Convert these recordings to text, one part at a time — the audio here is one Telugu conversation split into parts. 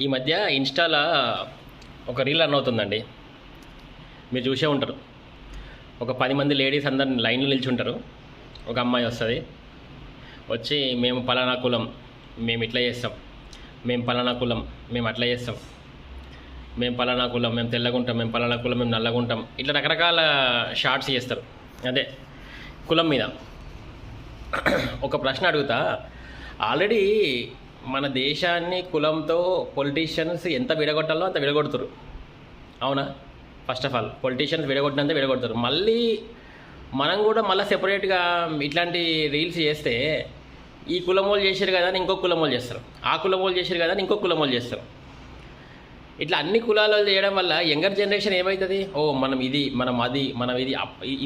ఈ మధ్య ఇన్స్టాలో ఒక రీల్ రన్ అవుతుందండి. మీరు చూసే ఉంటారు. ఒక 10 మంది లేడీస్ అందరు లైన్లో నిల్చుంటారు. ఒక అమ్మాయి వస్తుంది, వచ్చి మేము పలానా కులం, మేము ఇట్లా చేస్తాం, మేము పలానా కులం, మేము అట్లా చేస్తాం, మేము పలానా కులం, మేము తెల్లగుంటాం, మేము పలానా కులం, మేము నల్లగుంటాం, ఇట్లా రకరకాల షార్ట్స్ చేస్తారు. అదే కులం మీద. ఒక ప్రశ్న అడుగుతా. ఆల్రెడీ మన దేశాన్ని కులంతో పొలిటీషియన్స్ ఎంత విడగొట్టాలో అంత విడగొడుతారు, అవునా? ఫస్ట్ ఆఫ్ ఆల్ పొలిటీషియన్స్ విడగొట్టినంత విడగొడతారు. మళ్ళీ మనం కూడా మళ్ళీ సెపరేట్గా ఇట్లాంటి రీల్స్ చేస్తే ఈ కులం వాళ్ళు చేశారు కదా అని ఇంకో కులం వాళ్ళు చేస్తారు, ఆ కులం వాళ్ళు చేశారు కదా అని ఇంకో కులం వాళ్ళు చేస్తారు. ఇట్లా అన్ని కులాలు చేయడం వల్ల యంగర్ జనరేషన్ ఏమవుతుంది, ఓ మనం ఇది, మనం అది, మనం ఇది.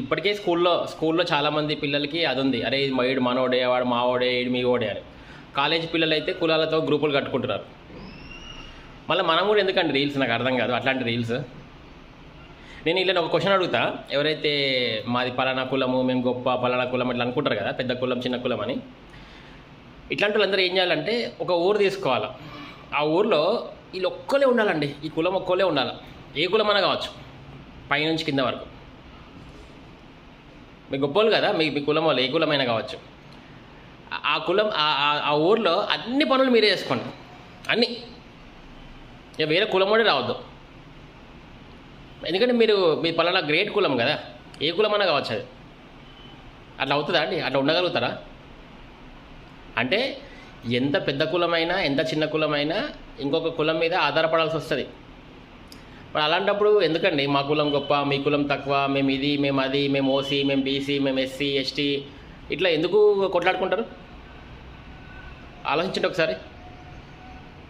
ఇప్పటికే స్కూల్లో చాలామంది పిల్లలకి అది ఉంది, అరే ఇది వీడు మనోడే, వాడు మావోడే, ఇది మీ ఓడే అని. కాలేజీ పిల్లలు అయితే కులాలతో గ్రూపులు కట్టుకుంటున్నారు. మళ్ళీ మనం కూడా ఎందుకండి రీల్స్, నాకు అర్థం కాదు అట్లాంటి రీల్స్. నేను ఇలా ఒక క్వశ్చన్ అడుగుతా. ఎవరైతే మాది పలానా కులము, మేము గొప్ప పలానా కులం ఇట్లా అనుకుంటారు కదా, పెద్ద కులం చిన్న కులం అని. ఇట్లాంటి వాళ్ళందరూ ఏం చేయాలంటే ఒక ఊరు తీసుకోవాలి. ఆ ఊర్లో వీళ్ళు ఒక్కలే ఉండాలండి, ఈ కులం ఒక్కలే ఉండాలి. ఏ కులం అన్నా కావచ్చు, పైనుంచి కింద వరకు. మీ గొప్పలు కదా, మీ కులం వాళ్ళు ఏ కులమైనా కావచ్చు. ఆ కులం ఆ ఊర్లో అన్ని పనులు మీరే చేసుకోండి, అన్నీ. ఇక వేరే కులం కూడా రావద్దు. ఎందుకంటే మీ పలానా గ్రేట్ కులం కదా, ఏ కులం అన్నా కావచ్చు. అది అట్లా అవుతుందా అండి? అట్లా ఉండగలుగుతారా? అంటే ఎంత పెద్ద కులమైనా, ఎంత చిన్న కులమైనా ఇంకొక కులం మీద ఆధారపడాల్సి వస్తుంది. మరి అలాంటప్పుడు ఎందుకండి మా కులం గొప్ప, మీ కులం తక్కువ, మేము ఇది, మేము అది, మేము ఓసీ, మేము బీసీ, మేము ఎస్సీ, ఎస్టీ, ఇట్లా ఎందుకు కొట్లాడుకుంటారు? ఆలోచించండి ఒకసారి.